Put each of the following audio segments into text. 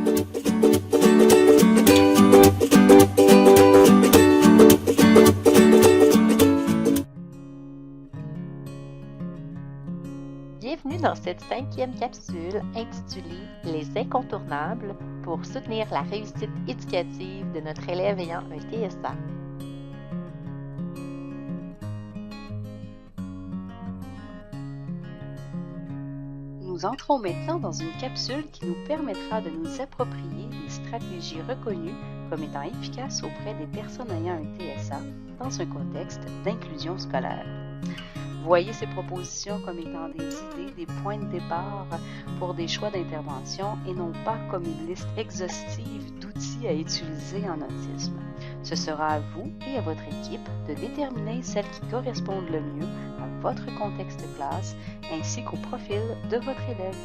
Bienvenue dans cette 5e capsule intitulée « Les incontournables pour soutenir la réussite éducative de notre élève ayant un TSA ». Nous entrons maintenant dans une capsule qui nous permettra de nous approprier des stratégies reconnues comme étant efficaces auprès des personnes ayant un TSA dans un contexte d'inclusion scolaire. Voyez ces propositions comme étant des idées, des points de départ pour des choix d'intervention et non pas comme une liste exhaustive d'outils à utiliser en autisme. Ce sera à vous et à votre équipe de déterminer celles qui correspondent le mieux à votre contexte classe ainsi qu'au profil de votre élève.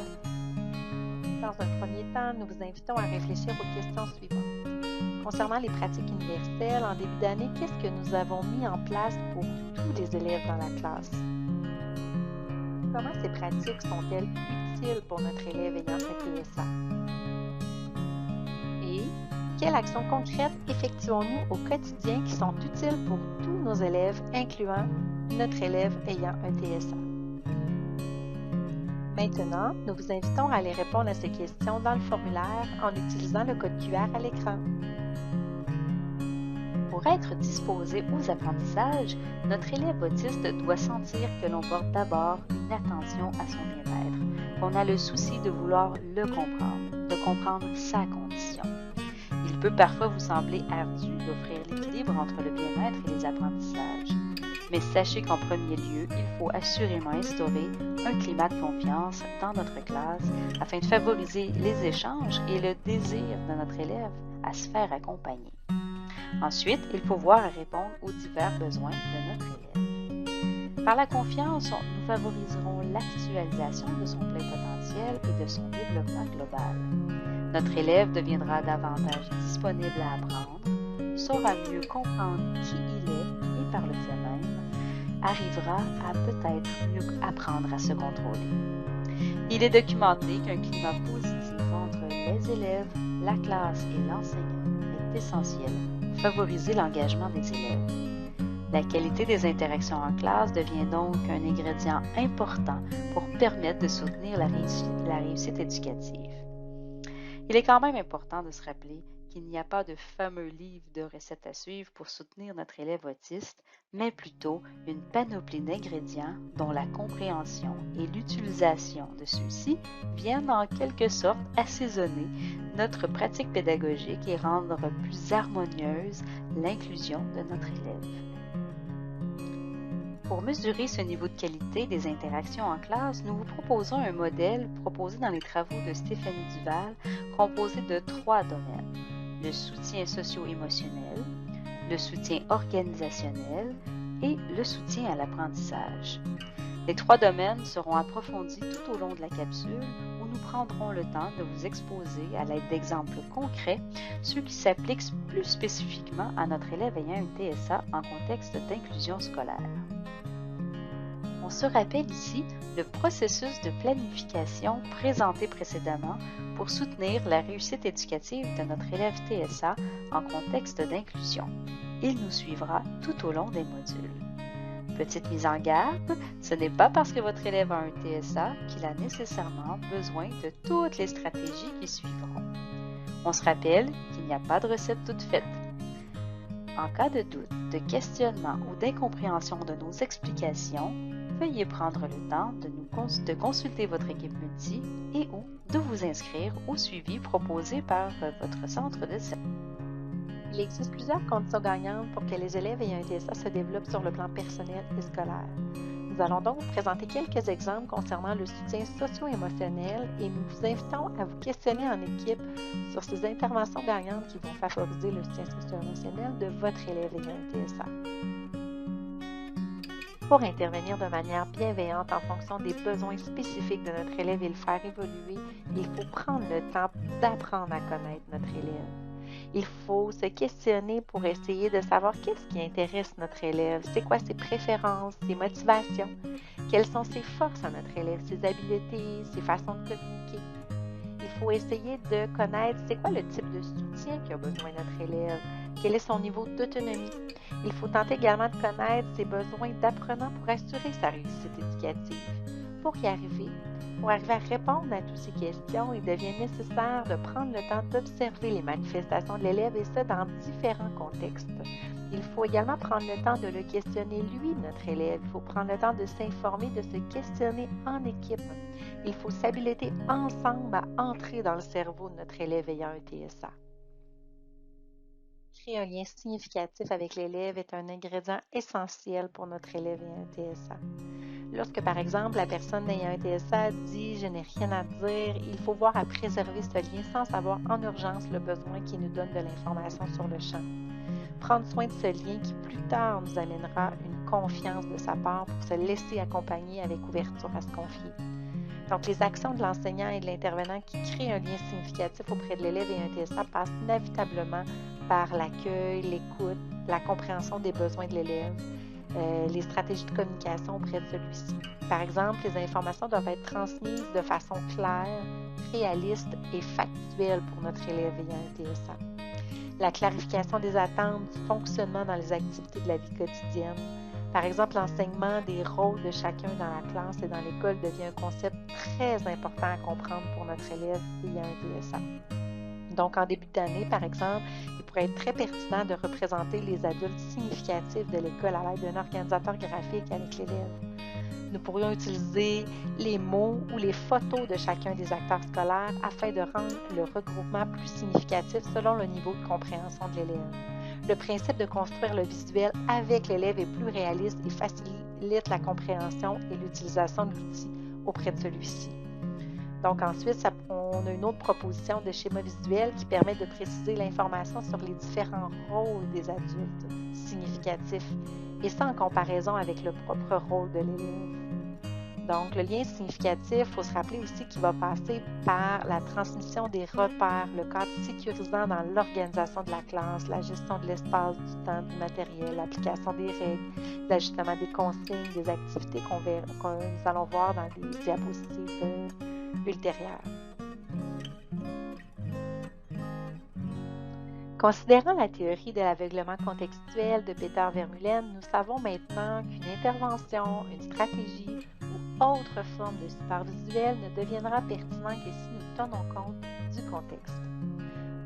Dans un premier temps, nous vous invitons à réfléchir aux questions suivantes. Concernant les pratiques universelles, en début d'année, qu'est-ce que nous avons mis en place pour tous les élèves dans la classe? Comment ces pratiques sont-elles utiles pour notre élève ayant un TSA? Et quelles actions concrètes effectuons-nous au quotidien qui sont utiles pour tous nos élèves, incluant notre élève ayant un TSA? Maintenant, nous vous invitons à aller répondre à ces questions dans le formulaire en utilisant le code QR à l'écran. Pour être disposé aux apprentissages, notre élève autiste doit sentir que l'on porte d'abord une attention à son bien-être, qu'on a le souci de vouloir le comprendre, de comprendre sa condition. Il peut parfois vous sembler ardu d'offrir l'équilibre entre le bien-être et les apprentissages. Mais sachez qu'en premier lieu, il faut assurément instaurer un climat de confiance dans notre classe afin de favoriser les échanges et le désir de notre élève à se faire accompagner. Ensuite, il faut voir et répondre aux divers besoins de notre élève. Par la confiance, nous favoriserons l'actualisation de son plein potentiel et de son développement global. Notre élève deviendra davantage disponible à apprendre, saura mieux comprendre qui il est et par le fait même, arrivera à peut-être mieux apprendre à se contrôler. Il est documenté qu'un climat positif entre les élèves, la classe et l'enseignant est essentiel pour favoriser l'engagement des élèves. La qualité des interactions en classe devient donc un ingrédient important pour permettre de soutenir la réussite éducative. Il est quand même important de se rappeler qu'il n'y a pas de fameux livre de recettes à suivre pour soutenir notre élève autiste, mais plutôt une panoplie d'ingrédients dont la compréhension et l'utilisation de ceux-ci viennent en quelque sorte assaisonner notre pratique pédagogique et rendre plus harmonieuse l'inclusion de notre élève. Pour mesurer ce niveau de qualité des interactions en classe, nous vous proposons un modèle proposé dans les travaux de Stéphanie Duval, composé de 3 domaines: le soutien socio-émotionnel, le soutien organisationnel et le soutien à l'apprentissage. Les 3 domaines seront approfondis tout au long de la capsule où nous prendrons le temps de vous exposer à l'aide d'exemples concrets ceux qui s'appliquent plus spécifiquement à notre élève ayant un TSA en contexte d'inclusion scolaire. On se rappelle ici le processus de planification présenté précédemment pour soutenir la réussite éducative de notre élève TSA en contexte d'inclusion. Il nous suivra tout au long des modules. Petite mise en garde, ce n'est pas parce que votre élève a un TSA qu'il a nécessairement besoin de toutes les stratégies qui suivront. On se rappelle qu'il n'y a pas de recette toute faite. En cas de doute, de questionnement ou d'incompréhension de nos explications, veuillez prendre le temps de consulter votre équipe multi et ou de vous inscrire au suivi proposé par votre centre de service. Il existe plusieurs conditions gagnantes pour que les élèves ayant un TSA se développent sur le plan personnel et scolaire. Nous allons donc vous présenter quelques exemples concernant le soutien socio-émotionnel et nous vous invitons à vous questionner en équipe sur ces interventions gagnantes qui vont favoriser le soutien socio-émotionnel de votre élève ayant un TSA. Pour intervenir de manière bienveillante en fonction des besoins spécifiques de notre élève et le faire évoluer, il faut prendre le temps d'apprendre à connaître notre élève. Il faut se questionner pour essayer de savoir qu'est-ce qui intéresse notre élève, c'est quoi ses préférences, ses motivations, quelles sont ses forces à notre élève, ses habiletés, ses façons de communiquer. Il faut essayer de connaître c'est quoi le type de soutien qu'a besoin notre élève, quel est son niveau d'autonomie. Il faut tenter également de connaître ses besoins d'apprenant pour assurer sa réussite éducative. Pour arriver à répondre à toutes ces questions, il devient nécessaire de prendre le temps d'observer les manifestations de l'élève et ça dans différents contextes. Il faut également prendre le temps de le questionner, lui, notre élève. Il faut prendre le temps de s'informer, de se questionner en équipe. Il faut s'habiliter ensemble à entrer dans le cerveau de notre élève ayant un TSA. Créer un lien significatif avec l'élève est un ingrédient essentiel pour notre élève ayant un TSA. Lorsque, par exemple, la personne ayant un TSA dit « je n'ai rien à dire », il faut voir à préserver ce lien sans savoir en urgence le besoin qui nous donne de l'information sur le champ. Prendre soin de ce lien qui plus tard nous amènera une confiance de sa part pour se laisser accompagner avec ouverture à se confier. Donc, les actions de l'enseignant et de l'intervenant qui créent un lien significatif auprès de l'élève et un TSA passent inévitablement par l'accueil, l'écoute, la compréhension des besoins de l'élève, les stratégies de communication auprès de celui-ci. Par exemple, les informations doivent être transmises de façon claire, réaliste et factuelle pour notre élève ayant un TSA. La clarification des attentes, du fonctionnement dans les activités de la vie quotidienne. Par exemple, l'enseignement des rôles de chacun dans la classe et dans l'école devient un concept très important à comprendre pour notre élève ayant un TSA. Donc, en début d'année, par exemple, il pourrait être très pertinent de représenter les adultes significatifs de l'école à l'aide d'un organisateur graphique avec l'élève. Nous pourrions utiliser les mots ou les photos de chacun des acteurs scolaires afin de rendre le regroupement plus significatif selon le niveau de compréhension de l'élève. Le principe de construire le visuel avec l'élève est plus réaliste et facilite la compréhension et l'utilisation de l'outil auprès de celui-ci. Donc ensuite, on a une autre proposition de schéma visuel qui permet de préciser l'information sur les différents rôles des adultes significatifs et ça en comparaison avec le propre rôle de l'élève. Donc, le lien significatif, il faut se rappeler aussi qu'il va passer par la transmission des repères, le cadre sécurisant dans l'organisation de la classe, la gestion de l'espace, du temps, du matériel, l'application des règles, l'ajustement des consignes, des activités que nous allons voir dans des diapositives ultérieures. Considérant la théorie de l'aveuglement contextuel de Peter Vermeulen, nous savons maintenant qu'une intervention, une stratégie ou autre forme de support visuel ne deviendra pertinent que si nous tenons compte du contexte.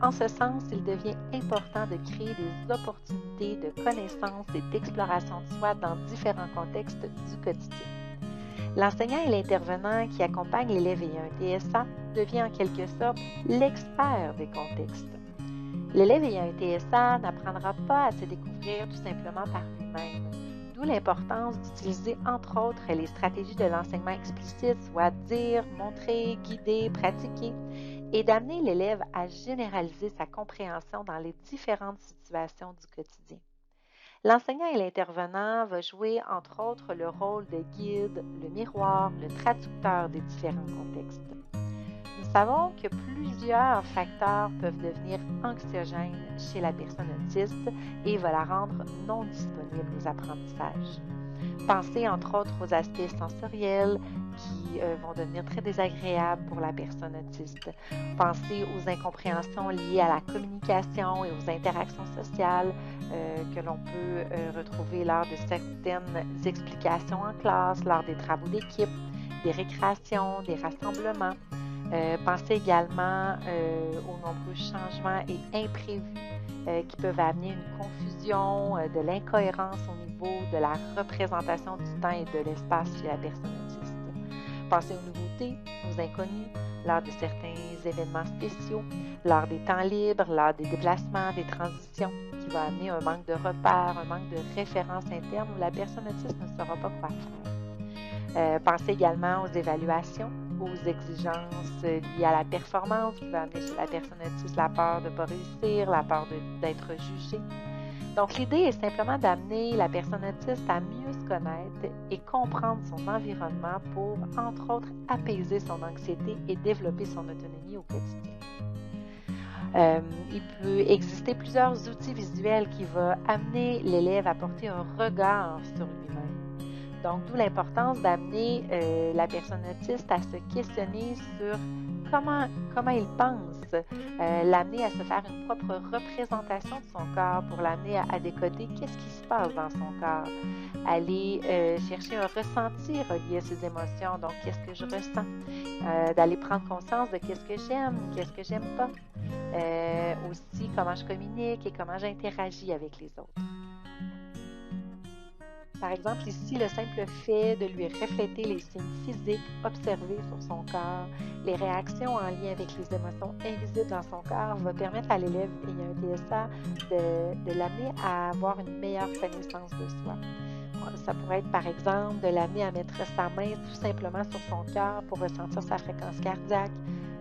En ce sens, il devient important de créer des opportunités de connaissance et d'exploration de soi dans différents contextes du quotidien. L'enseignant et l'intervenant qui accompagne l'élève ayant un TSA devient en quelque sorte l'expert des contextes. L'élève ayant un TSA n'apprendra pas à se découvrir tout simplement par lui-même, d'où l'importance d'utiliser entre autres les stratégies de l'enseignement explicite, soit dire, montrer, guider, pratiquer, et d'amener l'élève à généraliser sa compréhension dans les différentes situations du quotidien. L'enseignant et l'intervenant vont jouer entre autres le rôle de guide, le miroir, le traducteur des différents contextes. Nous savons que plusieurs facteurs peuvent devenir anxiogènes chez la personne autiste et va la rendre non disponible aux apprentissages. Pensez entre autres aux aspects sensoriels qui vont devenir très désagréables pour la personne autiste. Pensez aux incompréhensions liées à la communication et aux interactions sociales que l'on peut retrouver lors de certaines explications en classe, lors des travaux d'équipe, des récréations, des rassemblements. Pensez également aux nombreux changements et imprévus qui peuvent amener une confusion, de l'incohérence au niveau de la représentation du temps et de l'espace chez la personne autiste. Pensez aux nouveautés, aux inconnus, lors de certains événements spéciaux, lors des temps libres, lors des déplacements, des transitions, qui va amener un manque de repères, un manque de références internes où la personne autiste ne saura pas quoi faire. Pensez également aux évaluations, aux exigences liées à la performance qui va amener chez la personne autiste la peur de ne pas réussir, la peur d'être jugée. Donc, l'idée est simplement d'amener la personne autiste à mieux se connaître et comprendre son environnement pour, entre autres, apaiser son anxiété et développer son autonomie au quotidien. Il peut exister plusieurs outils visuels qui vont amener l'élève à porter un regard sur lui-même. Donc, d'où l'importance d'amener la personne autiste à se questionner sur comment il pense, l'amener à se faire une propre représentation de son corps pour l'amener à décoder qu'est-ce qui se passe dans son corps. Aller chercher un ressenti relié à ses émotions, donc qu'est-ce que je ressens, d'aller prendre conscience de qu'est-ce que j'aime pas, aussi comment je communique et comment j'interagis avec les autres. Par exemple, ici, le simple fait de lui refléter les signes physiques observés sur son corps, les réactions en lien avec les émotions invisibles dans son corps va permettre à l'élève ayant un TSA de l'amener à avoir une meilleure connaissance de soi. Ça pourrait être, par exemple, de l'amener à mettre sa main tout simplement sur son cœur pour ressentir sa fréquence cardiaque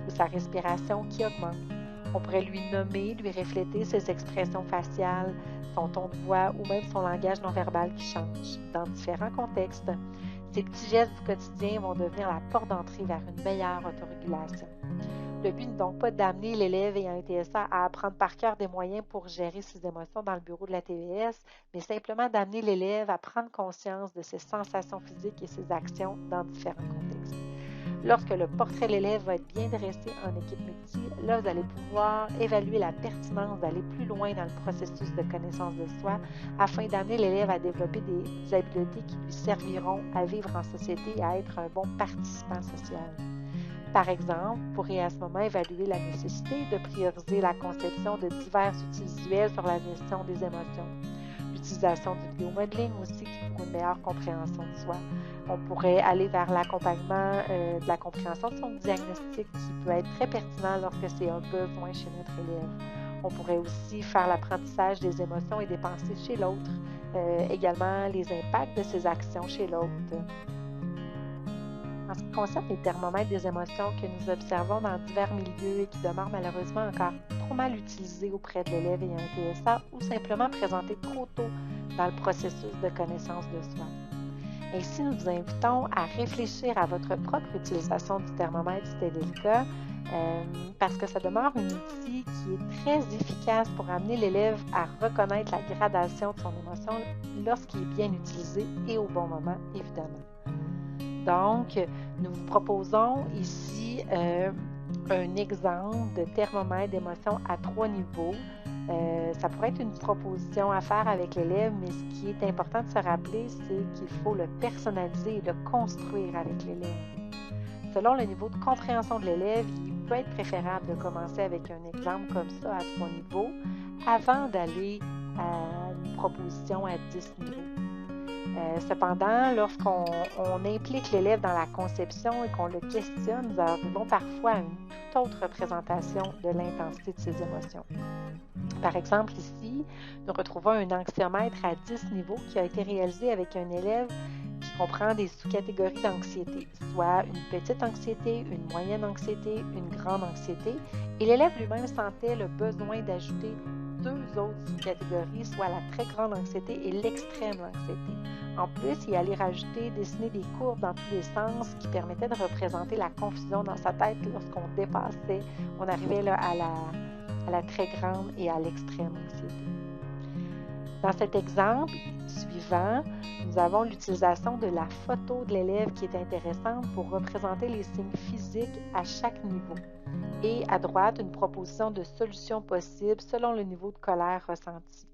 ou sa respiration qui augmente. On pourrait lui nommer, lui refléter ses expressions faciales, son ton de voix ou même son langage non-verbal qui change dans différents contextes. Ces petits gestes du quotidien vont devenir la porte d'entrée vers une meilleure autorégulation. Le but n'est donc pas d'amener l'élève ayant un TSA à apprendre par cœur des moyens pour gérer ses émotions dans le bureau de la TVS, mais simplement d'amener l'élève à prendre conscience de ses sensations physiques et ses actions dans différents contextes. Lorsque le portrait de l'élève va être bien dressé en équipe multi, là, vous allez pouvoir évaluer la pertinence d'aller plus loin dans le processus de connaissance de soi afin d'amener l'élève à développer des habiletés qui lui serviront à vivre en société et à être un bon participant social. Par exemple, vous pourrez à ce moment évaluer la nécessité de prioriser la conception de divers outils visuels sur la gestion des émotions. L'utilisation du vidéomodeling aussi pour une meilleure compréhension de soi. On pourrait aller vers l'accompagnement de la compréhension de son diagnostic qui peut être très pertinent lorsque c'est un besoin chez notre élève. On pourrait aussi faire l'apprentissage des émotions et des pensées chez l'autre, également les impacts de ses actions chez l'autre. En ce qui concerne les thermomètres des émotions que nous observons dans divers milieux et qui demeurent malheureusement encore trop mal utilisés auprès de l'élève ayant un TSA ou simplement présentés trop tôt dans le processus de connaissance de soi. Ainsi, nous vous invitons à réfléchir à votre propre utilisation du thermomètre si tel est le cas, parce que ça demeure un outil qui est très efficace pour amener l'élève à reconnaître la gradation de son émotion lorsqu'il est bien utilisé et au bon moment, évidemment. Donc, nous vous proposons ici un exemple de thermomètre d'émotion à 3 niveaux. Ça pourrait être une proposition à faire avec l'élève, mais ce qui est important de se rappeler, c'est qu'il faut le personnaliser et le construire avec l'élève. Selon le niveau de compréhension de l'élève, il peut être préférable de commencer avec un exemple comme ça à 3 niveaux avant d'aller à une proposition à 10 niveaux. Cependant, lorsqu'on implique l'élève dans la conception et qu'on le questionne, nous arrivons parfois à une toute autre représentation de l'intensité de ses émotions. Par exemple, ici, nous retrouvons un anxiomètre à 10 niveaux qui a été réalisé avec un élève qui comprend des sous-catégories d'anxiété, soit une petite anxiété, une moyenne anxiété, une grande anxiété, et l'élève lui-même sentait le besoin d'ajouter 2 autres sous-catégories, soit la très grande anxiété et l'extrême anxiété. En plus, il allait dessiner des courbes dans tous les sens qui permettaient de représenter la confusion dans sa tête lorsqu'on dépassait, on arrivait là à la très grande et à l'extrême anxiété. Dans cet exemple suivant, nous avons l'utilisation de la photo de l'élève qui est intéressante pour représenter les signes physiques à chaque niveau. Et à droite, une proposition de solutions possibles selon le niveau de colère ressenti.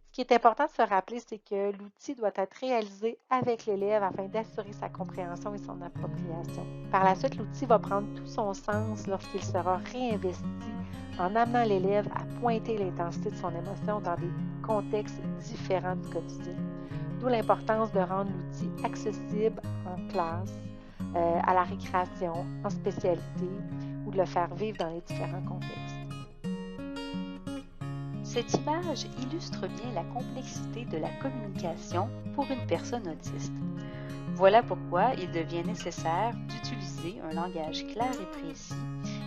Ce qui est important de se rappeler, c'est que l'outil doit être réalisé avec l'élève afin d'assurer sa compréhension et son appropriation. Par la suite, l'outil va prendre tout son sens lorsqu'il sera réinvesti en amenant l'élève à pointer l'intensité de son émotion dans des contextes différents du quotidien. D'où l'importance de rendre l'outil accessible en classe, à la récréation, en spécialité ou de le faire vivre dans les différents contextes. Cette image illustre bien la complexité de la communication pour une personne autiste. Voilà pourquoi il devient nécessaire d'utiliser un langage clair et précis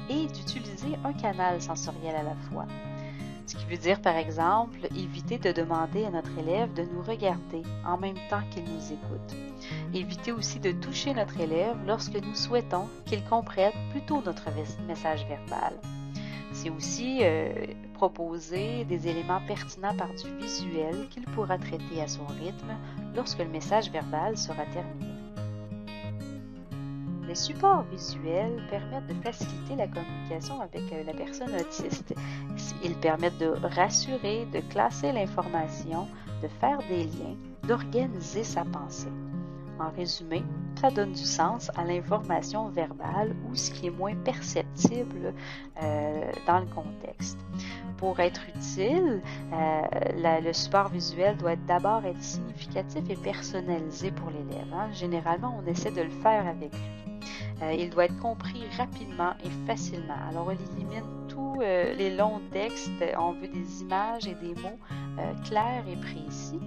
et d'utiliser un canal sensoriel à la fois. Ce qui veut dire, par exemple, éviter de demander à notre élève de nous regarder en même temps qu'il nous écoute. Éviter aussi de toucher notre élève lorsque nous souhaitons qu'il comprenne plutôt notre message verbal. C'est aussi proposer des éléments pertinents par du visuel qu'il pourra traiter à son rythme lorsque le message verbal sera terminé. Les supports visuels permettent de faciliter la communication avec la personne autiste. Ils permettent de rassurer, de classer l'information, de faire des liens, d'organiser sa pensée. En résumé, ça donne du sens à l'information verbale ou ce qui est moins perceptible dans le contexte. Pour être utile, le support visuel doit d'abord être significatif et personnalisé pour l'élève. Généralement, on essaie de le faire avec lui. Il doit être compris rapidement et facilement. Alors, on élimine tous les longs textes. On veut des images et des mots clairs et précis.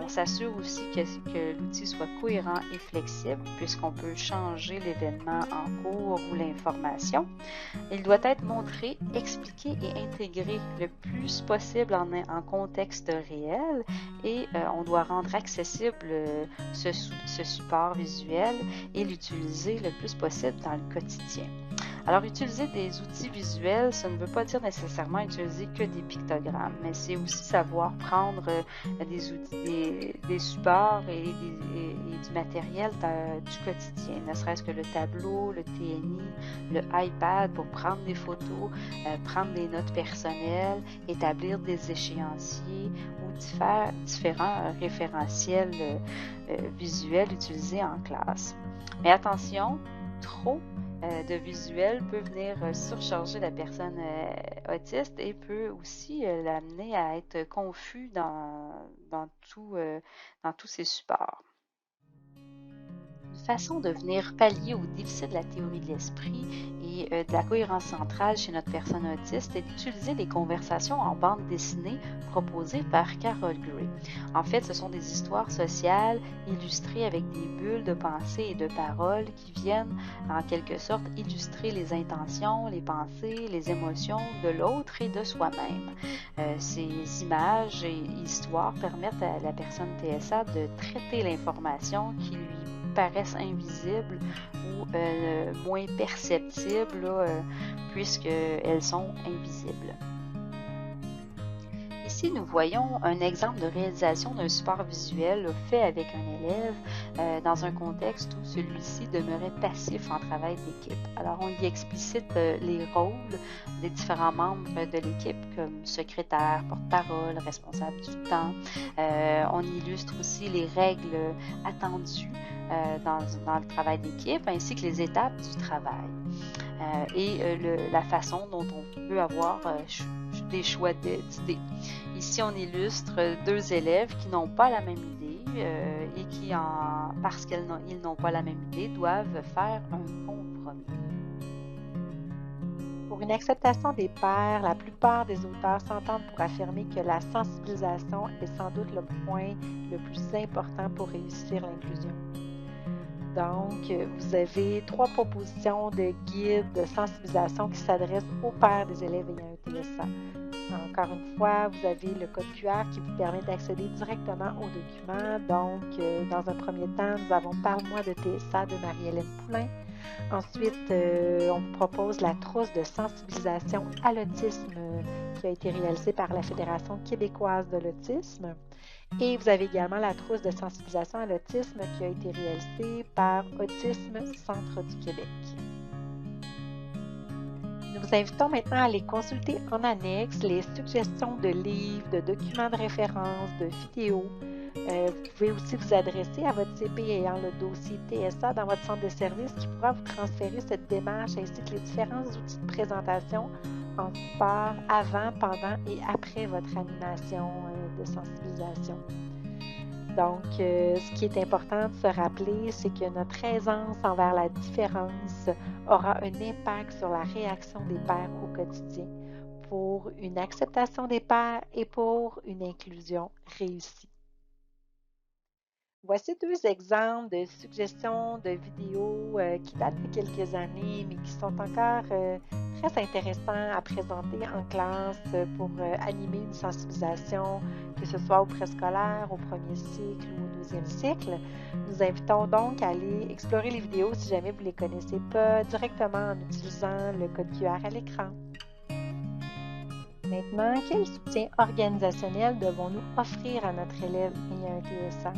On s'assure aussi que l'outil soit cohérent et flexible puisqu'on peut changer l'événement en cours ou l'information. Il doit être montré, expliqué et intégré le plus possible en contexte réel et on doit rendre accessible ce support visuel et l'utiliser le plus possible dans le quotidien. Alors, utiliser des outils visuels, ça ne veut pas dire nécessairement utiliser que des pictogrammes, mais c'est aussi savoir prendre des outils, des supports et du matériel du quotidien, ne serait-ce que le tableau, le TNI, le iPad pour prendre des photos, prendre des notes personnelles, établir des échéanciers ou différents référentiels visuels utilisés en classe. Mais attention, trop de visuel peut venir surcharger la personne autiste et peut aussi l'amener à être confus dans tous ces supports. Une façon de venir pallier au déficit de la théorie de l'esprit et de la cohérence centrale chez notre personne autiste est d'utiliser les conversations en bande dessinée proposées par Carol Gray. En fait, ce sont des histoires sociales illustrées avec des bulles de pensée et de paroles qui viennent en quelque sorte illustrer les intentions, les pensées, les émotions de l'autre et de soi-même. Ces images et histoires permettent à la personne TSA de traiter l'information qui lui paraissent invisibles ou moins perceptibles puisqu'elles sont invisibles. Ici, nous voyons un exemple de réalisation d'un support visuel fait avec un élève dans un contexte où celui-ci demeurait passif en travail d'équipe. Alors, on y explicite les rôles des différents membres de l'équipe comme secrétaire, porte-parole, responsable du temps. On illustre aussi les règles attendues dans le travail d'équipe ainsi que les étapes du travail la façon dont on peut avoir des choix d'idées. Ici, on illustre deux élèves qui n'ont pas la même idée et qui, parce qu'ils n'ont pas la même idée, doivent faire un compromis. Pour une acceptation des pairs, la plupart des auteurs s'entendent pour affirmer que la sensibilisation est sans doute le point le plus important pour réussir l'inclusion. Donc, vous avez 3 propositions de guides de sensibilisation qui s'adressent aux pairs des élèves ayant un TSA. Encore une fois, vous avez le code QR qui vous permet d'accéder directement aux documents. Donc, dans un premier temps, nous avons Parle-moi de TSA de Marie-Hélène Poulain. Ensuite, on vous propose la trousse de sensibilisation à l'autisme qui a été réalisée par la Fédération québécoise de l'autisme. Et vous avez également la trousse de sensibilisation à l'autisme qui a été réalisée par Autisme Centre du Québec. Nous vous invitons maintenant à aller consulter en annexe les suggestions de livres, de documents de référence, de vidéos. Vous pouvez aussi vous adresser à votre CP ayant le dossier TSA dans votre centre de service qui pourra vous transférer cette démarche ainsi que les différents outils de présentation en support avant, pendant et après votre animation de sensibilisation. Donc, ce qui est important de se rappeler, c'est que notre aisance envers la différence aura un impact sur la réaction des pairs au quotidien pour une acceptation des pairs et pour une inclusion réussie. Voici 2 exemples de suggestions de vidéos qui datent de quelques années, mais qui sont encore très intéressants à présenter en classe pour animer une sensibilisation, que ce soit au préscolaire, au premier cycle ou au deuxième cycle. Nous invitons donc à aller explorer les vidéos si jamais vous ne les connaissez pas directement en utilisant le code QR à l'écran. Maintenant, quel soutien organisationnel devons-nous offrir à notre élève ayant un TSA?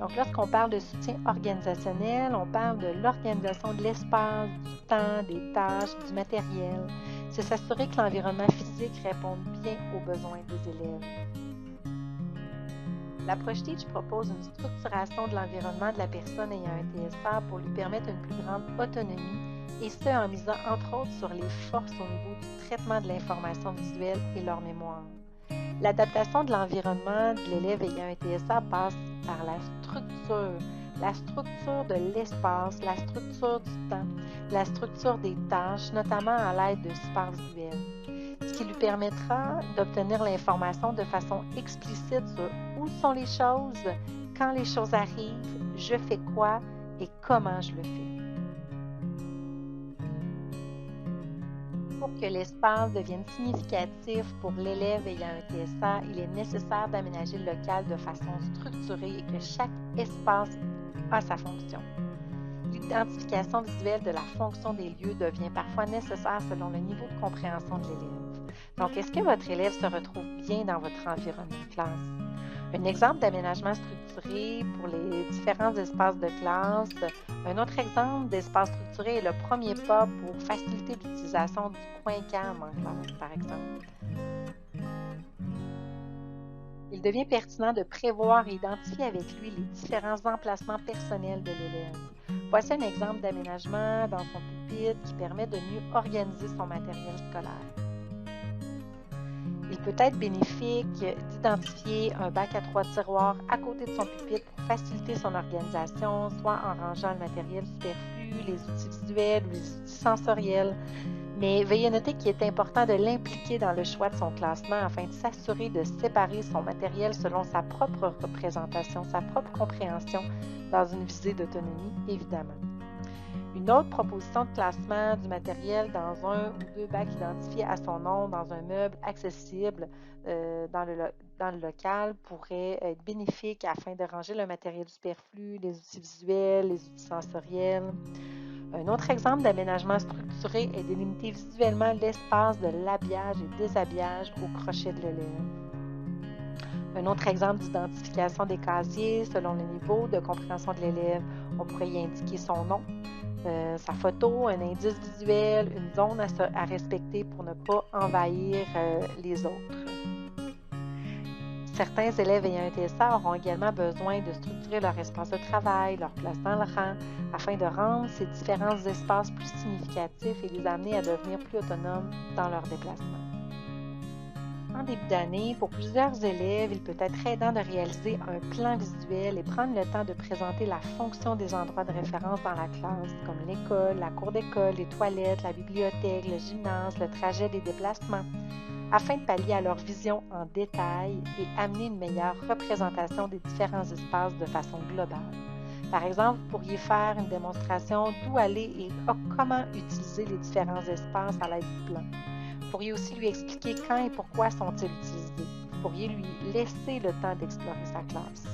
Donc, lorsqu'on parle de soutien organisationnel, on parle de l'organisation de l'espace, du temps, des tâches, du matériel. C'est s'assurer que l'environnement physique réponde bien aux besoins des élèves. L'approche Teach propose une structuration de l'environnement de la personne ayant un TSA pour lui permettre une plus grande autonomie, et ce en misant entre autres sur les forces au niveau du traitement de l'information visuelle et leur mémoire. L'adaptation de l'environnement de l'élève ayant un TSA passe par la structure de l'espace, la structure du temps, la structure des tâches, notamment à l'aide de supports visuels, ce qui lui permettra d'obtenir l'information de façon explicite sur où sont les choses, quand les choses arrivent, je fais quoi et comment je le fais. Pour que l'espace devienne significatif pour l'élève ayant un TSA, il est nécessaire d'aménager le local de façon structurée et que chaque espace a sa fonction. L'identification visuelle de la fonction des lieux devient parfois nécessaire selon le niveau de compréhension de l'élève. Donc, est-ce que votre élève se retrouve bien dans votre environnement de classe? Un exemple d'aménagement structuré pour les différents espaces de classe. Un autre exemple d'espace structuré est le premier pas pour faciliter l'utilisation du coin calme en classe, par exemple. Il devient pertinent de prévoir et identifier avec lui les différents emplacements personnels de l'élève. Voici un exemple d'aménagement dans son pupitre qui permet de mieux organiser son matériel scolaire. Il peut être bénéfique d'identifier un bac à 3 tiroirs à côté de son pupitre pour faciliter son organisation, soit en rangeant le matériel superflu, les outils visuels ou les outils sensoriels. Mais veuillez noter qu'il est important de l'impliquer dans le choix de son classement afin de s'assurer de séparer son matériel selon sa propre représentation, sa propre compréhension, dans une visée d'autonomie, évidemment. Une autre proposition de classement du matériel dans un ou deux bacs identifiés à son nom dans un meuble accessible dans le local pourrait être bénéfique afin de ranger le matériel superflu, les outils visuels, les outils sensoriels. Un autre exemple d'aménagement structuré est de limiter visuellement l'espace de l'habillage et déshabillage au crochet de l'élève. Un autre exemple d'identification des casiers selon le niveau de compréhension de l'élève, on pourrait y indiquer son nom, sa photo, un indice visuel, une zone à respecter pour ne pas envahir les autres. Certains élèves ayant un TSA auront également besoin de structurer leur espace de travail, leur place dans le rang, afin de rendre ces différents espaces plus significatifs et les amener à devenir plus autonomes dans leurs déplacements. En début d'année, pour plusieurs élèves, il peut être aidant de réaliser un plan visuel et prendre le temps de présenter la fonction des endroits de référence dans la classe, comme l'école, la cour d'école, les toilettes, la bibliothèque, le gymnase, le trajet des déplacements, afin de pallier à leur vision en détail et amener une meilleure représentation des différents espaces de façon globale. Par exemple, vous pourriez faire une démonstration d'où aller et comment utiliser les différents espaces à l'aide du plan. Vous pourriez aussi lui expliquer quand et pourquoi sont-ils utilisés. Vous pourriez lui laisser le temps d'explorer sa classe.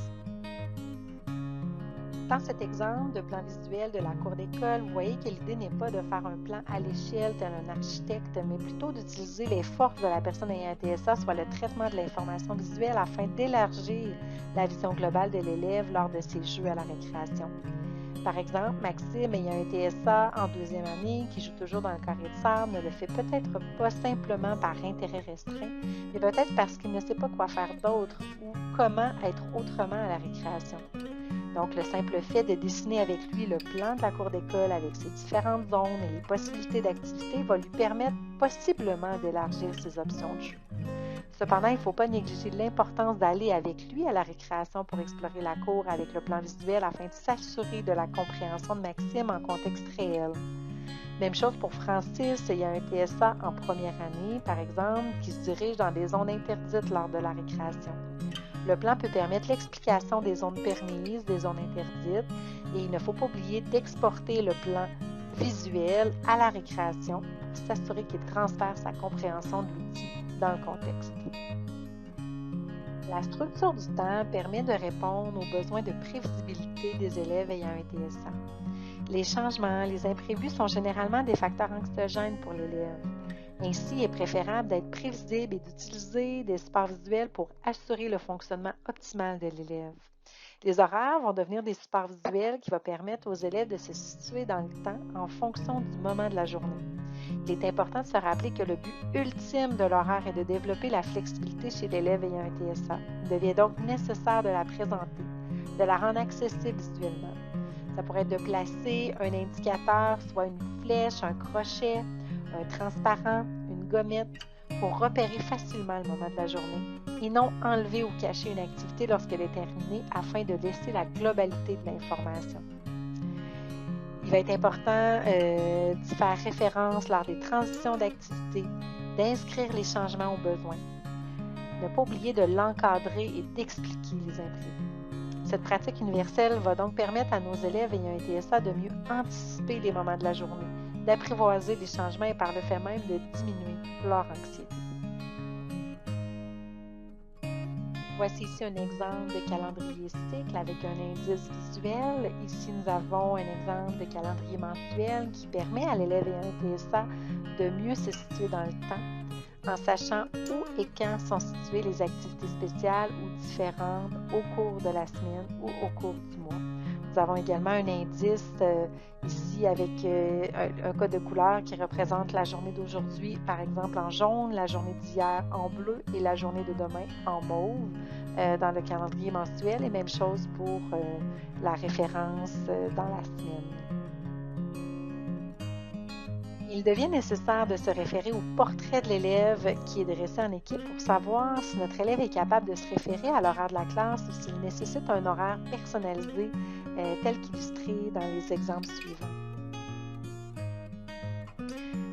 Dans cet exemple de plan visuel de la cour d'école, vous voyez que l'idée n'est pas de faire un plan à l'échelle tel un architecte, mais plutôt d'utiliser les forces de la personne ayant un TSA, soit le traitement de l'information visuelle, afin d'élargir la vision globale de l'élève lors de ses jeux à la récréation. Par exemple, Maxime ayant un TSA en deuxième année, qui joue toujours dans le carré de sable, ne le fait peut-être pas simplement par intérêt restreint, mais peut-être parce qu'il ne sait pas quoi faire d'autre ou comment être autrement à la récréation. Donc, le simple fait de dessiner avec lui le plan de la cour d'école avec ses différentes zones et les possibilités d'activité va lui permettre possiblement d'élargir ses options de jeu. Cependant, il ne faut pas négliger l'importance d'aller avec lui à la récréation pour explorer la cour avec le plan visuel afin de s'assurer de la compréhension de Maxime en contexte réel. Même chose pour Francis, il y a un TSA en première année, par exemple, qui se dirige dans des zones interdites lors de la récréation. Le plan peut permettre l'explication des zones permises, des zones interdites, et il ne faut pas oublier d'exporter le plan visuel à la récréation pour s'assurer qu'il transfère sa compréhension de l'outil dans le contexte. La structure du temps permet de répondre aux besoins de prévisibilité des élèves ayant un TSA. Les changements, les imprévus sont généralement des facteurs anxiogènes pour l'élève. Ainsi, il est préférable d'être prévisible et d'utiliser des supports visuels pour assurer le fonctionnement optimal de l'élève. Les horaires vont devenir des supports visuels qui vont permettre aux élèves de se situer dans le temps en fonction du moment de la journée. Il est important de se rappeler que le but ultime de l'horaire est de développer la flexibilité chez l'élève ayant un TSA. Il devient donc nécessaire de la présenter, de la rendre accessible visuellement. Ça pourrait être de placer un indicateur, soit une flèche, un crochet, un transparent, une gommette, pour repérer facilement le moment de la journée et non enlever ou cacher une activité lorsqu'elle est terminée afin de laisser la globalité de l'information. Il va être important d'y faire référence lors des transitions d'activité, d'inscrire les changements aux besoins. Ne pas oublier de l'encadrer et d'expliquer les imprévus. Cette pratique universelle va donc permettre à nos élèves ayant un TSA de mieux anticiper les moments de la journée, d'apprivoiser les changements et par le fait même de diminuer leur anxiété. Voici ici un exemple de calendrier cycle avec un indice visuel. Ici, nous avons un exemple de calendrier mensuel qui permet à l'élève ayant un TSA de mieux se situer dans le temps en sachant où et quand sont situées les activités spéciales ou différentes au cours de la semaine ou au cours du mois. Nous avons également un indice ici avec un code de couleur qui représente la journée d'aujourd'hui, par exemple en jaune, la journée d'hier en bleu et la journée de demain en mauve dans le calendrier mensuel et même chose pour la référence dans la semaine. Il devient nécessaire de se référer au portrait de l'élève qui est dressé en équipe pour savoir si notre élève est capable de se référer à l'horaire de la classe ou s'il nécessite un horaire personnalisé tel qu'illustré dans les exemples suivants.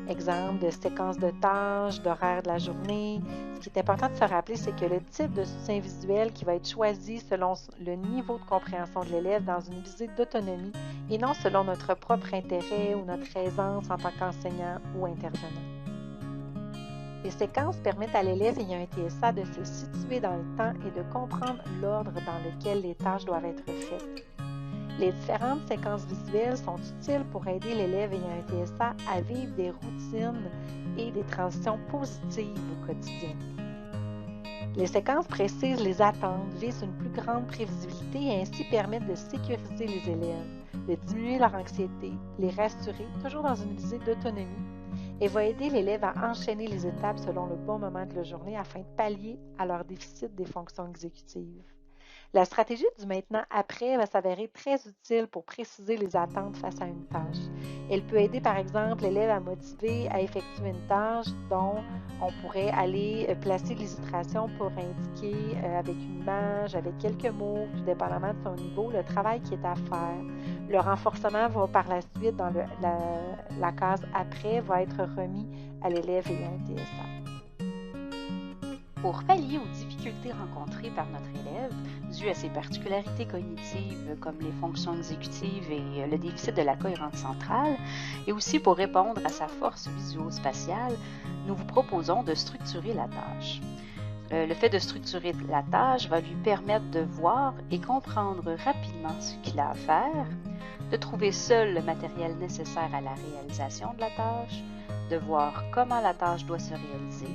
Exemple de séquence de tâches, d'horaire de la journée. Ce qui est important de se rappeler, c'est que le type de soutien visuel qui va être choisi selon le niveau de compréhension de l'élève dans une visée d'autonomie et non selon notre propre intérêt ou notre aisance en tant qu'enseignant ou intervenant. Les séquences permettent à l'élève ayant un TSA de se situer dans le temps et de comprendre l'ordre dans lequel les tâches doivent être faites. Les différentes séquences visuelles sont utiles pour aider l'élève ayant un TSA à vivre des routines et des transitions positives au quotidien. Les séquences précisent les attentes, visent une plus grande prévisibilité et ainsi permettent de sécuriser les élèves, de diminuer leur anxiété, les rassurer, toujours dans une visée d'autonomie, et va aider l'élève à enchaîner les étapes selon le bon moment de la journée afin de pallier à leur déficit des fonctions exécutives. La stratégie du maintenant-après va s'avérer très utile pour préciser les attentes face à une tâche. Elle peut aider par exemple l'élève à motiver à effectuer une tâche dont on pourrait aller placer l'illustration pour indiquer avec une image, avec quelques mots, tout dépendamment de son niveau, le travail qui est à faire. Le renforcement va par la suite dans la case après va être remis à l'élève ayant un TSA. Pour pallier aux difficultés rencontrées par notre élève, dues à ses particularités cognitives comme les fonctions exécutives et le déficit de la cohérence centrale, et aussi pour répondre à sa force visuo-spatiale, nous vous proposons de structurer la tâche. Le fait de structurer la tâche va lui permettre de voir et comprendre rapidement ce qu'il a à faire, de trouver seul le matériel nécessaire à la réalisation de la tâche, de voir comment la tâche doit se réaliser,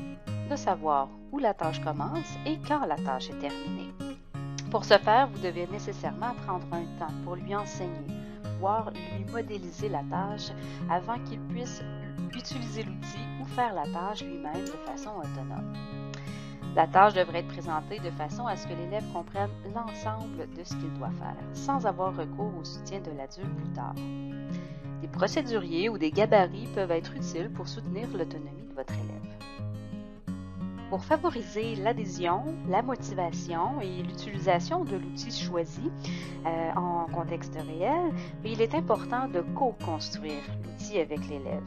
de savoir où la tâche commence et quand la tâche est terminée. Pour ce faire, vous devez nécessairement prendre un temps pour lui enseigner, voire lui modéliser la tâche avant qu'il puisse utiliser l'outil ou faire la tâche lui-même de façon autonome. La tâche devrait être présentée de façon à ce que l'élève comprenne l'ensemble de ce qu'il doit faire, sans avoir recours au soutien de l'adulte plus tard. Des procéduriers ou des gabarits peuvent être utiles pour soutenir l'autonomie de votre élève. Pour favoriser l'adhésion, la motivation et l'utilisation de l'outil choisi en contexte réel, il est important de co-construire l'outil avec l'élève.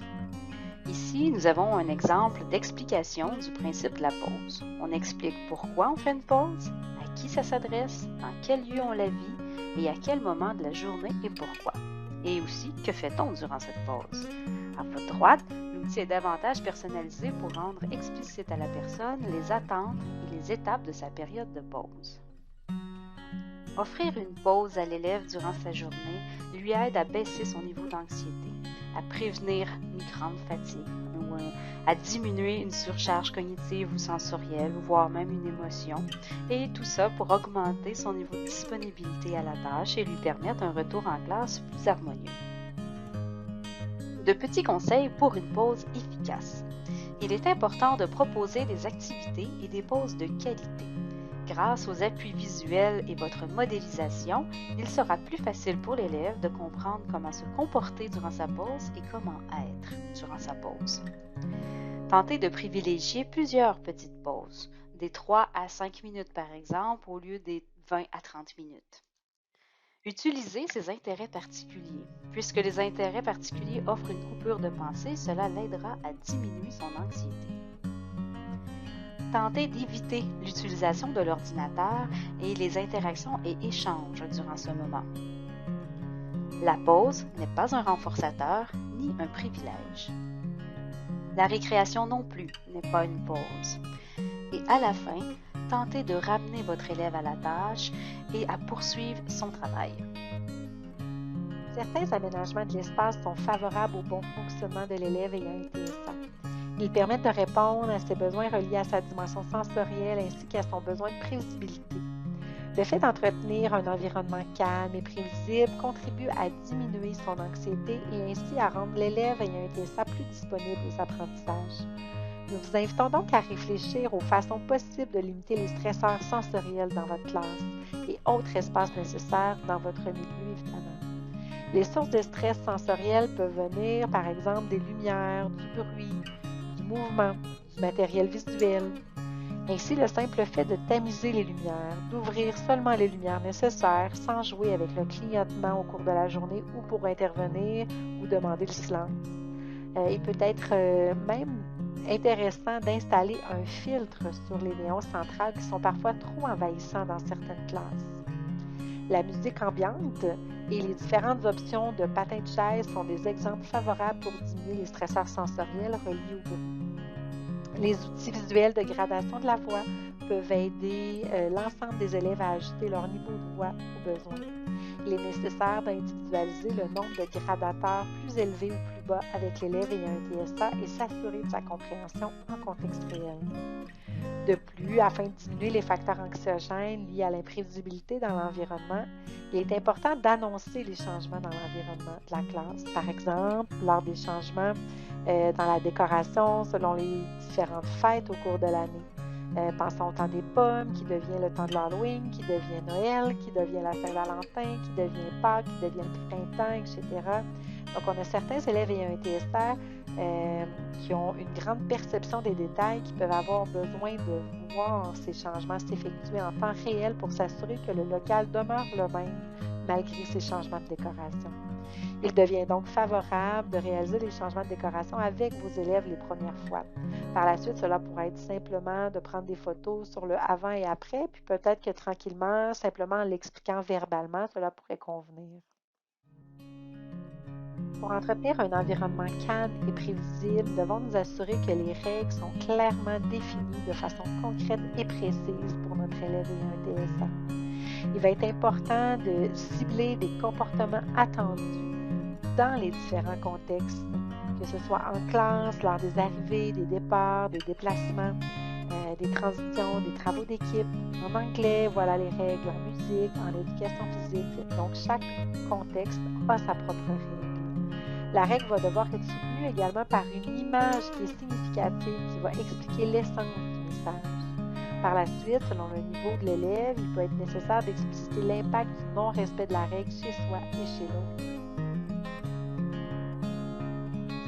Ici, nous avons un exemple d'explication du principe de la pause. On explique pourquoi on fait une pause, à qui ça s'adresse, dans quel lieu on la vit et à quel moment de la journée et pourquoi. Et aussi, que fait-on durant cette pause? À votre droite, l'outil est davantage personnalisé pour rendre explicite à la personne les attentes et les étapes de sa période de pause. Offrir une pause à l'élève durant sa journée lui aide à baisser son niveau d'anxiété, à prévenir une grande fatigue ou à diminuer une surcharge cognitive ou sensorielle, ou voire même une émotion, et tout ça pour augmenter son niveau de disponibilité à la tâche et lui permettre un retour en classe plus harmonieux. De petits conseils pour une pause efficace. Il est important de proposer des activités et des pauses de qualité. Grâce aux appuis visuels et votre modélisation, il sera plus facile pour l'élève de comprendre comment se comporter durant sa pause et comment être durant sa pause. Tentez de privilégier plusieurs petites pauses, des 3 à 5 minutes par exemple, au lieu des 20 à 30 minutes. Utilisez ses intérêts particuliers. Puisque les intérêts particuliers offrent une coupure de pensée, cela l'aidera à diminuer son anxiété. Tentez d'éviter l'utilisation de l'ordinateur et les interactions et échanges durant ce moment. La pause n'est pas un renforçateur ni un privilège. La récréation non plus n'est pas une pause. Et à la fin, tentez de ramener votre élève à la tâche et à poursuivre son travail. Certains aménagements de l'espace sont favorables au bon fonctionnement de l'élève ayant un TSA. Ils permettent de répondre à ses besoins reliés à sa dimension sensorielle ainsi qu'à son besoin de prévisibilité. Le fait d'entretenir un environnement calme et prévisible contribue à diminuer son anxiété et ainsi à rendre l'élève ayant un TSA plus disponible aux apprentissages. Nous vous invitons donc à réfléchir aux façons possibles de limiter les stresseurs sensoriels dans votre classe et autres espaces nécessaires dans votre milieu, évidemment. Les sources de stress sensoriel peuvent venir, par exemple, des lumières, du bruit, du mouvement, du matériel visuel. Ainsi, le simple fait de tamiser les lumières, d'ouvrir seulement les lumières nécessaires sans jouer avec le clignotement au cours de la journée ou pour intervenir ou demander le silence. Il peut être même intéressant d'installer un filtre sur les néons centrales qui sont parfois trop envahissants dans certaines classes. La musique ambiante et les différentes options de patins de chaise sont des exemples favorables pour diminuer les stresseurs sensoriels reliés au bruit. Les outils visuels de gradation de la voix peuvent aider l'ensemble des élèves à ajuster leur niveau de voix aux besoins. Il est nécessaire d'individualiser le nombre de gradateurs plus élevés ou plus bas avec l'élève ayant un TSA et s'assurer de sa compréhension en contexte réel. De plus, afin de diminuer les facteurs anxiogènes liés à l'imprévisibilité dans l'environnement, il est important d'annoncer les changements dans l'environnement de la classe. Par exemple, lors des changements dans la décoration selon les différentes fêtes au cours de l'année. Pensons au temps des pommes, qui devient le temps de l'Halloween, qui devient Noël, qui devient la Saint-Valentin, qui devient Pâques, qui devient le printemps, etc. Donc, on a certains élèves ayant un TSA qui ont une grande perception des détails, qui peuvent avoir besoin de voir ces changements s'effectuer en temps réel pour s'assurer que le local demeure le même malgré ces changements de décoration. Il devient donc favorable de réaliser les changements de décoration avec vos élèves les premières fois. Par la suite, cela pourrait être simplement de prendre des photos sur le avant et après, puis peut-être que tranquillement, simplement en l'expliquant verbalement, cela pourrait convenir. Pour entretenir un environnement calme et prévisible, nous devons nous assurer que les règles sont clairement définies de façon concrète et précise pour notre élève ayant un TSA. Il va être important de cibler des comportements attendus dans les différents contextes, que ce soit en classe, lors des arrivées, des départs, des déplacements, des transitions, des travaux d'équipe. En anglais, voilà les règles, en musique, en éducation physique. Donc, chaque contexte a sa propre règle. La règle va devoir être soutenue également par une image qui est significative, qui va expliquer l'essence du message. Par la suite, selon le niveau de l'élève, il peut être nécessaire d'expliciter l'impact du non-respect de la règle chez soi et chez l'autre.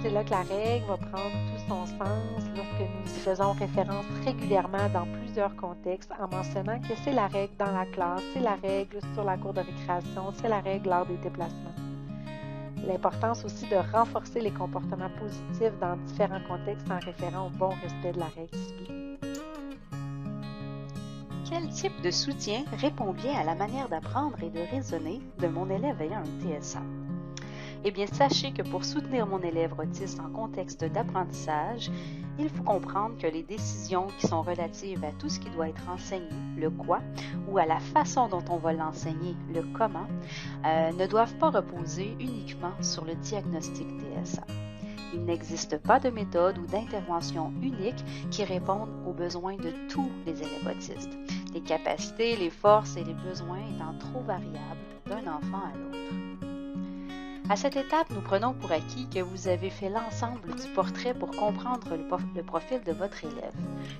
C'est là que la règle va prendre tout son sens lorsque nous y faisons référence régulièrement dans plusieurs contextes en mentionnant que c'est la règle dans la classe, c'est la règle sur la cour de récréation, c'est la règle lors des déplacements. L'importance aussi de renforcer les comportements positifs dans différents contextes en référant au bon respect de la règle ciblée. Quel type de soutien répond bien à la manière d'apprendre et de raisonner de mon élève ayant un TSA? Eh bien, sachez que pour soutenir mon élève autiste en contexte d'apprentissage, il faut comprendre que les décisions qui sont relatives à tout ce qui doit être enseigné, le quoi, ou à la façon dont on va l'enseigner, le comment, ne doivent pas reposer uniquement sur le diagnostic TSA. Il n'existe pas de méthode ou d'intervention unique qui répondent aux besoins de tous les élèves autistes, les capacités, les forces et les besoins étant trop variables d'un enfant à l'autre. À cette étape, nous prenons pour acquis que vous avez fait l'ensemble du portrait pour comprendre le profil de votre élève,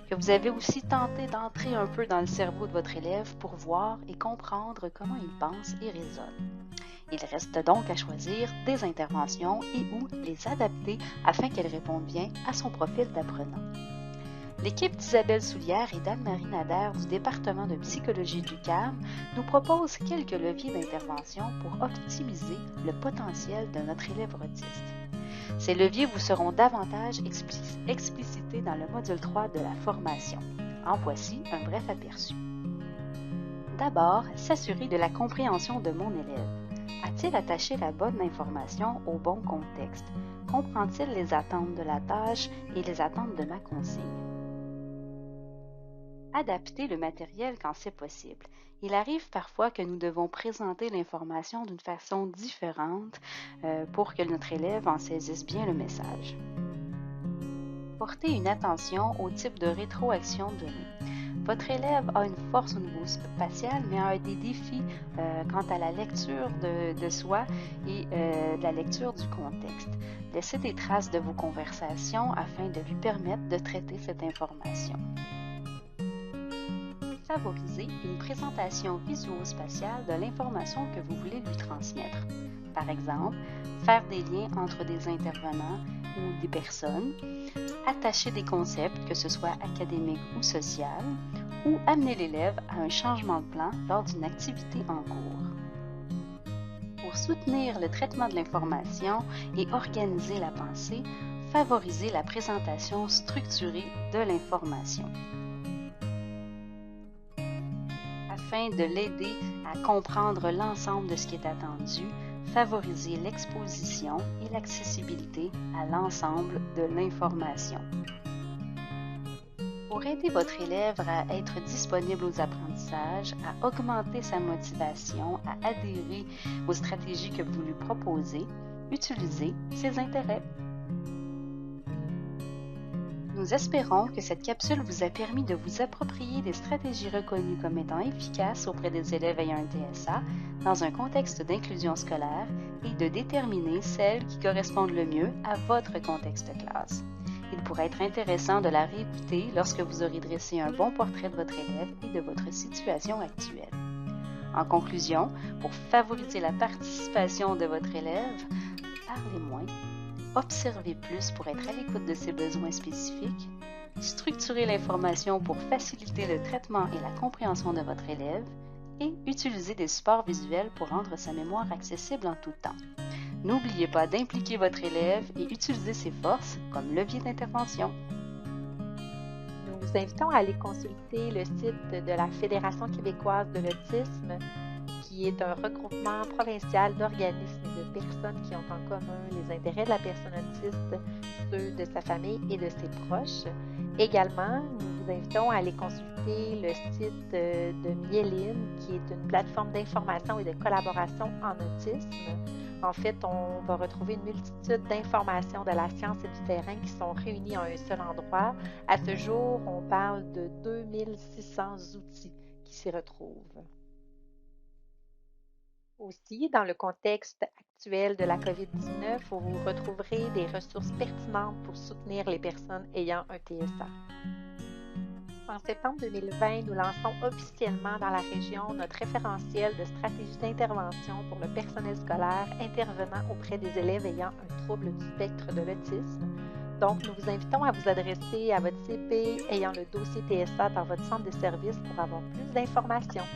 que vous avez aussi tenté d'entrer un peu dans le cerveau de votre élève pour voir et comprendre comment il pense et raisonne. Il reste donc à choisir des interventions et ou les adapter afin qu'elles répondent bien à son profil d'apprenant. L'équipe d'Isabelle Soulière et d'Anne-Marie Nader du département de psychologie du CAM nous propose quelques leviers d'intervention pour optimiser le potentiel de notre élève autiste. Ces leviers vous seront davantage explicités dans le module 3 de la formation. En voici un bref aperçu. D'abord, s'assurer de la compréhension de mon élève. A-t-il attaché la bonne information au bon contexte? Comprend-il les attentes de la tâche et les attentes de ma consigne? Adapter le matériel quand c'est possible. Il arrive parfois que nous devons présenter l'information d'une façon différente pour que notre élève en saisisse bien le message. Porter une attention au type de rétroaction donnée. Votre élève a une force au niveau spatial, mais a des défis quant à la lecture de soi et de la lecture du contexte. Laissez des traces de vos conversations afin de lui permettre de traiter cette information. Favoriser une présentation visuo-spatiale de l'information que vous voulez lui transmettre. Par exemple, faire des liens entre des intervenants ou des personnes, attacher des concepts, que ce soit académique ou social, ou amener l'élève à un changement de plan lors d'une activité en cours. Pour soutenir le traitement de l'information et organiser la pensée, favoriser la présentation structurée de l'information. Afin de l'aider à comprendre l'ensemble de ce qui est attendu, favoriser l'exposition et l'accessibilité à l'ensemble de l'information. Pour aider votre élève à être disponible aux apprentissages, à augmenter sa motivation, à adhérer aux stratégies que vous lui proposez, utilisez ses intérêts. Nous espérons que cette capsule vous a permis de vous approprier des stratégies reconnues comme étant efficaces auprès des élèves ayant un TSA dans un contexte d'inclusion scolaire et de déterminer celles qui correspondent le mieux à votre contexte classe. Il pourrait être intéressant de la réécouter lorsque vous aurez dressé un bon portrait de votre élève et de votre situation actuelle. En conclusion, pour favoriser la participation de votre élève, parlez moins. Observez plus pour être à l'écoute de ses besoins spécifiques, structurez l'information pour faciliter le traitement et la compréhension de votre élève et utilisez des supports visuels pour rendre sa mémoire accessible en tout temps. N'oubliez pas d'impliquer votre élève et utiliser ses forces comme levier d'intervention. Nous vous invitons à aller consulter le site de la Fédération québécoise de l'autisme, qui est un regroupement provincial d'organismes et de personnes qui ont en commun les intérêts de la personne autiste, ceux de sa famille et de ses proches. Également, nous vous invitons à aller consulter le site de Mieline, qui est une plateforme d'information et de collaboration en autisme. En fait, on va retrouver une multitude d'informations de la science et du terrain qui sont réunies en un seul endroit. À ce jour, on parle de 2600 outils qui s'y retrouvent. Aussi, dans le contexte actuel de la COVID-19, vous retrouverez des ressources pertinentes pour soutenir les personnes ayant un TSA. En septembre 2020, nous lançons officiellement dans la région notre référentiel de stratégie d'intervention pour le personnel scolaire intervenant auprès des élèves ayant un trouble du spectre de l'autisme. Donc, nous vous invitons à vous adresser à votre CP ayant le dossier TSA dans votre centre de service pour avoir plus d'informations.